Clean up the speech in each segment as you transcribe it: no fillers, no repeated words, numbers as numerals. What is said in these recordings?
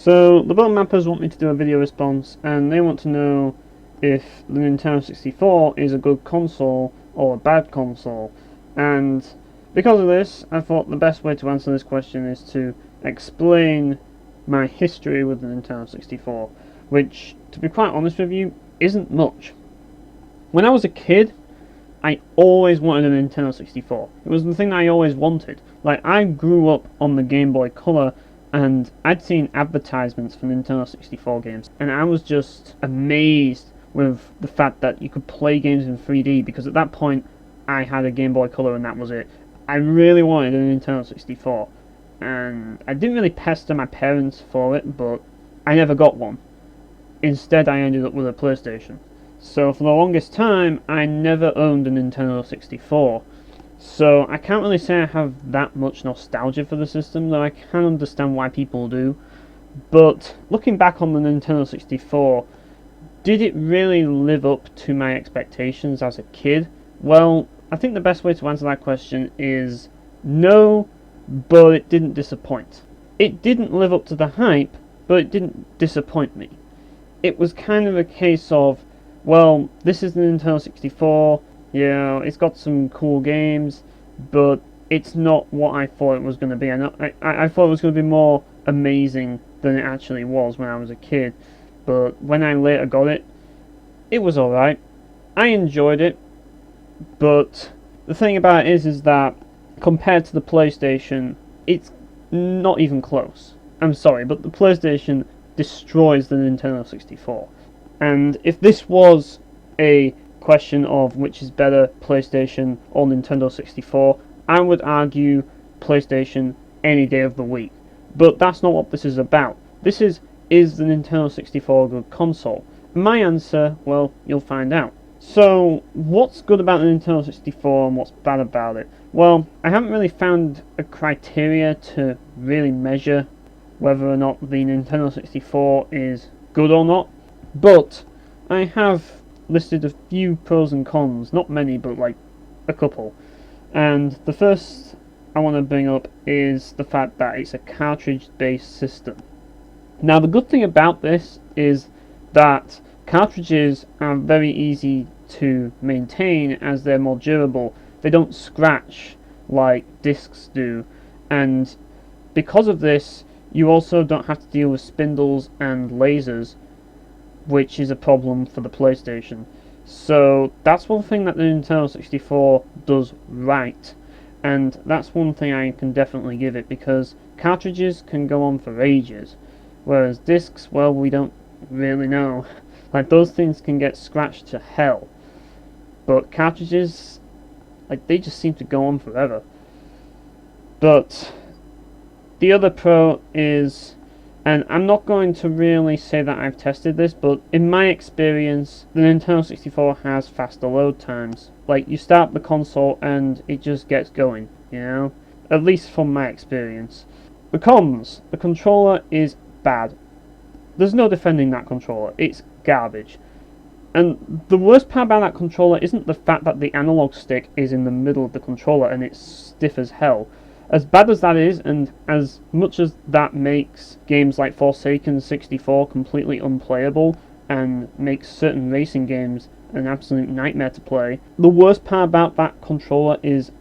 So the Button Mappers want me to do a video response, and they want to know if the Nintendo 64 is a good console or a bad console. And because of this, I thought the best way to answer this question is to explain my history with the Nintendo 64, which, to be quite honest with you, isn't much. When I was a kid, I always wanted a Nintendo 64. It was the thing that I always wanted. Like, I grew up on the Game Boy Color, and I'd seen advertisements for Nintendo 64 games, and I was just amazed with the fact that you could play games in 3D, because at that point, I had a Game Boy Color and that was it. I really wanted a Nintendo 64, and I didn't really pester my parents for it, but I never got one. Instead, I ended up with a PlayStation. So for the longest time, I never owned a Nintendo 64. So I can't really say I have that much nostalgia for the system, though I can understand why people do. But looking back on the Nintendo 64, did it really live up to my expectations as a kid? Well, I think the best way to answer that question is no, but it didn't disappoint. It didn't live up to the hype, but it didn't disappoint me. It was kind of a case of, well, this is the Nintendo 64, it's got some cool games, but it's not what I thought it was going to be. I thought it was going to be more amazing than it actually was when I was a kid, but when I later got it, it was alright. I enjoyed it, but the thing about it is that compared to the PlayStation, it's not even close. I'm sorry, but the PlayStation destroys the Nintendo 64. And if this was a question of which is better, PlayStation or Nintendo 64, I would argue PlayStation any day of the week. But that's not what this is about. This is the Nintendo 64 a good console? My answer, well, you'll find out. So, what's good about the Nintendo 64 and what's bad about it? Well, I haven't really found a criteria to really measure whether or not the Nintendo 64 is good or not. But I have listed a few pros and cons, not many, but like a couple. And the first I want to bring up is the fact that it's a cartridge-based system. Now, the good thing about this is that cartridges are very easy to maintain as they're more durable. They don't scratch like discs do, and because of this, you also don't have to deal with spindles and lasers, which is a problem for the PlayStation. So that's one thing that the Nintendo 64 does right, and that's one thing I can definitely give it, because cartridges can go on for ages, whereas discs, well, we don't really know. Like, those things can get scratched to hell, but cartridges, like, they just seem to go on forever. But the other pro is, and I'm not going to really say that I've tested this, but in my experience, the Nintendo 64 has faster load times. Like, you start the console and it just gets going, At least from my experience. The cons: the controller is bad. There's no defending that controller. It's garbage. And the worst part about that controller isn't the fact that the analog stick is in the middle of the controller and it's stiff as hell. As bad as that is, and as much as that makes games like Forsaken 64 completely unplayable and makes certain racing games an absolute nightmare to play, the worst part about that controller is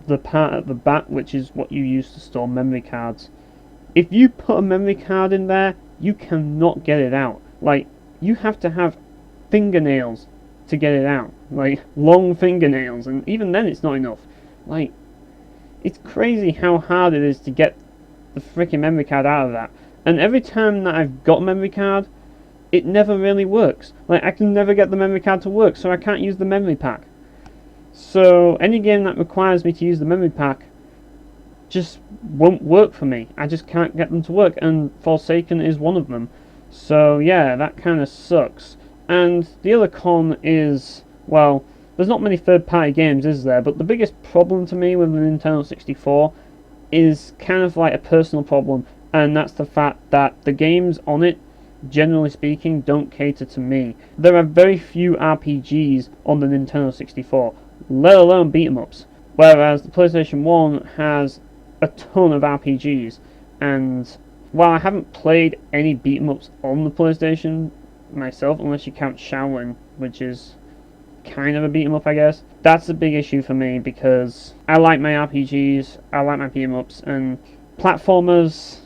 the part at the back, which is what you use to store memory cards. If you put a memory card in there, you cannot get it out. Like, you have to have fingernails to get it out. Like, long fingernails, and even then it's not enough. Like, it's crazy how hard it is to get the freaking memory card out of that. And every time that I've got a memory card, it never really works. Like, I can never get the memory card to work, so I can't use the memory pack. So any game that requires me to use the memory pack just won't work for me. I just can't get them to work, and Forsaken is one of them. So yeah, that kind of sucks. And the other con is, well, there's not many third-party games, is there? But the biggest problem to me with the Nintendo 64 is kind of like a personal problem, and that's the fact that the games on it, generally speaking, don't cater to me. There are very few RPGs on the Nintendo 64, let alone beat-em-ups, whereas the PlayStation 1 has a ton of RPGs, and while I haven't played any beat 'em ups on the PlayStation myself, unless you count Shaolin, which is kind of a beat 'em up, I guess. That's a big issue for me because I like my RPGs, I like my beat 'em ups, and platformers,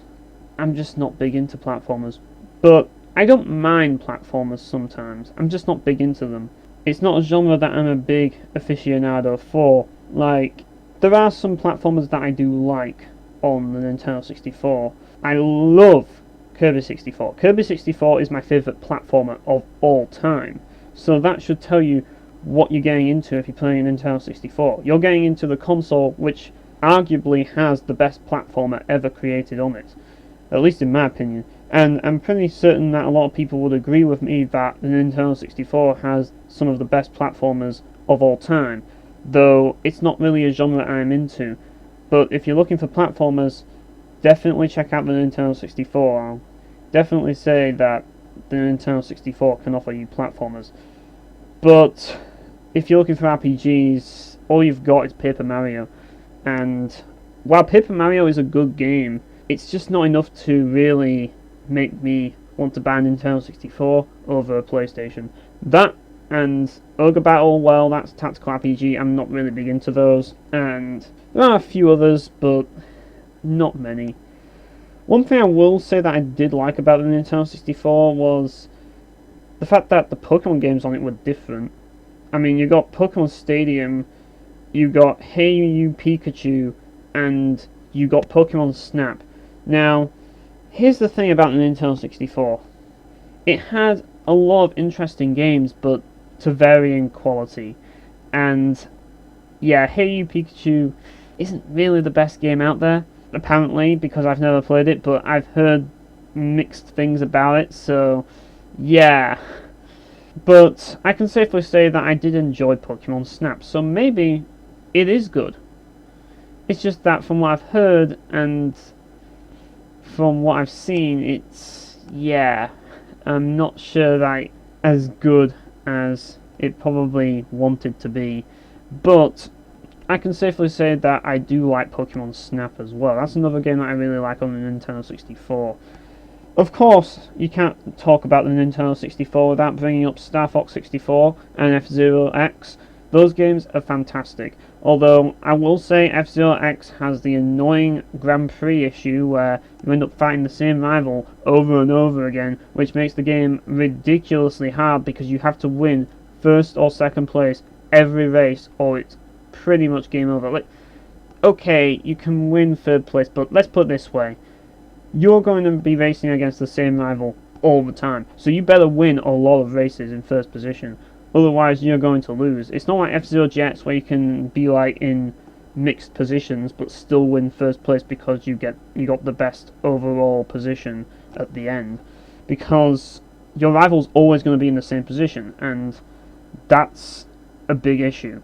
I'm just not big into platformers. But I don't mind platformers sometimes. I'm just not big into them. It's not a genre that I'm a big aficionado for. Like, there are some platformers that I do like on the Nintendo 64. I love Kirby 64. Kirby 64 is my favourite platformer of all time. So that should tell you what you're getting into if you're playing Nintendo 64. You're getting into the console which arguably has the best platformer ever created on it. At least in my opinion. And I'm pretty certain that a lot of people would agree with me that the Nintendo 64 has some of the best platformers of all time. Though it's not really a genre I'm into. But if you're looking for platformers, definitely check out the Nintendo 64. I'll definitely say that the Nintendo 64 can offer you platformers. But if you're looking for RPGs, all you've got is Paper Mario. And while Paper Mario is a good game, it's just not enough to really make me want to buy a Nintendo 64 over a PlayStation. That and Ogre Battle, well, that's a tactical RPG. I'm not really big into those. And there are a few others, but not many. One thing I will say that I did like about the Nintendo 64 was the fact that the Pokemon games on it were different. I mean, you got Pokemon Stadium, you got Hey You Pikachu, and you got Pokemon Snap. Now, here's the thing about the Nintendo 64. It had a lot of interesting games, but to varying quality. And yeah, Hey You Pikachu isn't really the best game out there, apparently, because I've never played it, but I've heard mixed things about it, so yeah. But I can safely say that I did enjoy Pokemon Snap, so maybe it is good. It's just that from what I've heard and from what I've seen, yeah, I'm not sure that it's as good as it probably wanted to be. But I can safely say that I do like Pokemon Snap as well. That's another game that I really like on the Nintendo 64. Of course, you can't talk about the Nintendo 64 without bringing up Star Fox 64 and F-Zero X. Those games are fantastic. Although, I will say F-Zero X has the annoying Grand Prix issue where you end up fighting the same rival over and over again, which makes the game ridiculously hard because you have to win first or second place every race or it's pretty much game over. Like, okay, you can win third place, but let's put it this way. You're going to be racing against the same rival all the time, so you better win a lot of races in first position. Otherwise, you're going to lose. It's not like F-Zero Jets where you can be like in mixed positions but still win first place because you got the best overall position at the end. Because your rival's always going to be in the same position, and that's a big issue.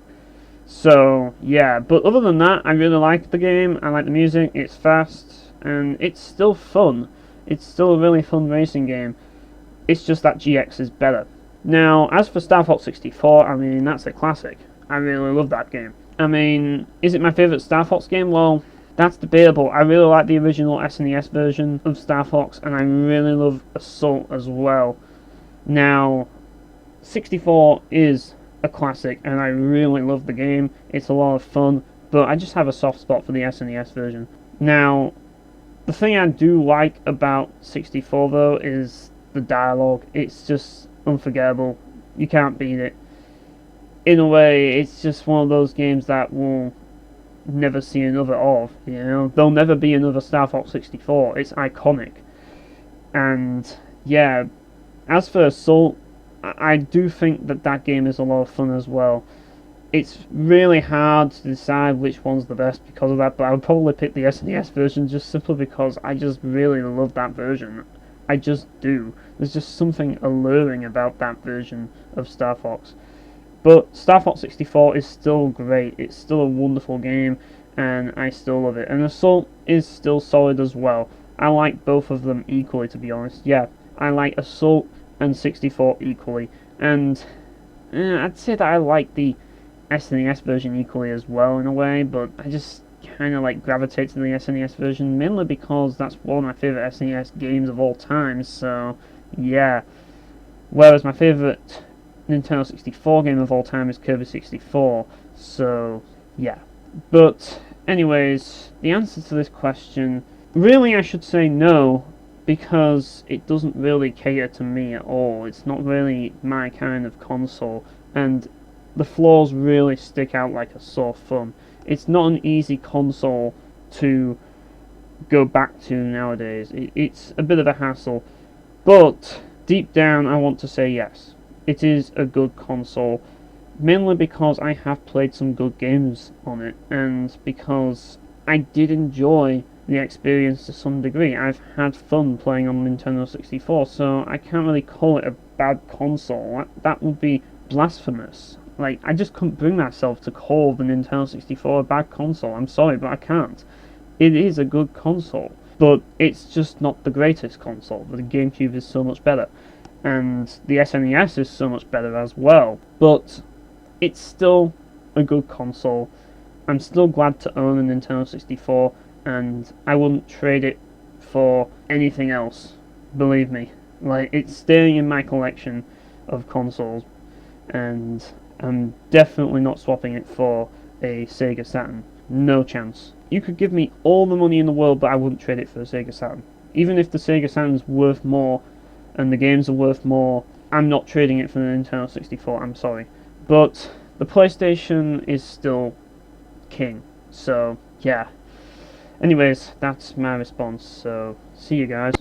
So yeah, but other than that, I really like the game. I like the music. It's fast and it's still fun. It's still a really fun racing game. It's just that GX is better. Now, as for Star Fox 64, I mean, that's a classic. I really love that game. I mean, is it my favourite Star Fox game? Well, that's debatable. I really like the original SNES version of Star Fox, and I really love Assault as well. Now, 64 is a classic, and I really love the game. It's a lot of fun, but I just have a soft spot for the SNES version. Now, the thing I do like about 64, though, is the dialogue. It's just unforgettable. You can't beat it. In a way, it's just one of those games that we'll never see another of. You know, there'll never be another Star Fox 64. It's iconic. And yeah, as for Assault, I do think that game is a lot of fun as well. It's really hard to decide which one's the best because of that, but I would probably pick the SNES version just simply because I just really love that version. I just do. There's just something alluring about that version of Star Fox. But Star Fox 64 is still great. It's still a wonderful game, and I still love it. And Assault is still solid as well. I like both of them equally, to be honest. Yeah, I like Assault and 64 equally. And I'd say that I like the SNES version equally as well, in a way, but I just kind of like gravitate to the SNES version, mainly because that's one of my favourite SNES games of all time, so yeah. Whereas my favourite Nintendo 64 game of all time is Kirby 64, so yeah. But anyways, the answer to this question, really I should say no, because it doesn't really cater to me at all. It's not really my kind of console, and the flaws really stick out like a sore thumb. It's not an easy console to go back to nowadays. It's a bit of a hassle, but deep down I want to say yes. It is a good console, mainly because I have played some good games on it, and because I did enjoy the experience to some degree. I've had fun playing on Nintendo 64, so I can't really call it a bad console. That would be blasphemous. Like, I just couldn't bring myself to call the Nintendo 64 a bad console. I'm sorry, but I can't. It is a good console, but it's just not the greatest console. The GameCube is so much better, and the SNES is so much better as well. But it's still a good console. I'm still glad to own a Nintendo 64, and I wouldn't trade it for anything else. Believe me. Like, it's staying in my collection of consoles, and I'm definitely not swapping it for a Sega Saturn. No chance. You could give me all the money in the world, but I wouldn't trade it for a Sega Saturn. Even if the Sega Saturn's worth more, and the games are worth more, I'm not trading it for the Nintendo 64, I'm sorry. But the PlayStation is still king, so yeah. Anyways, that's my response, so see you guys.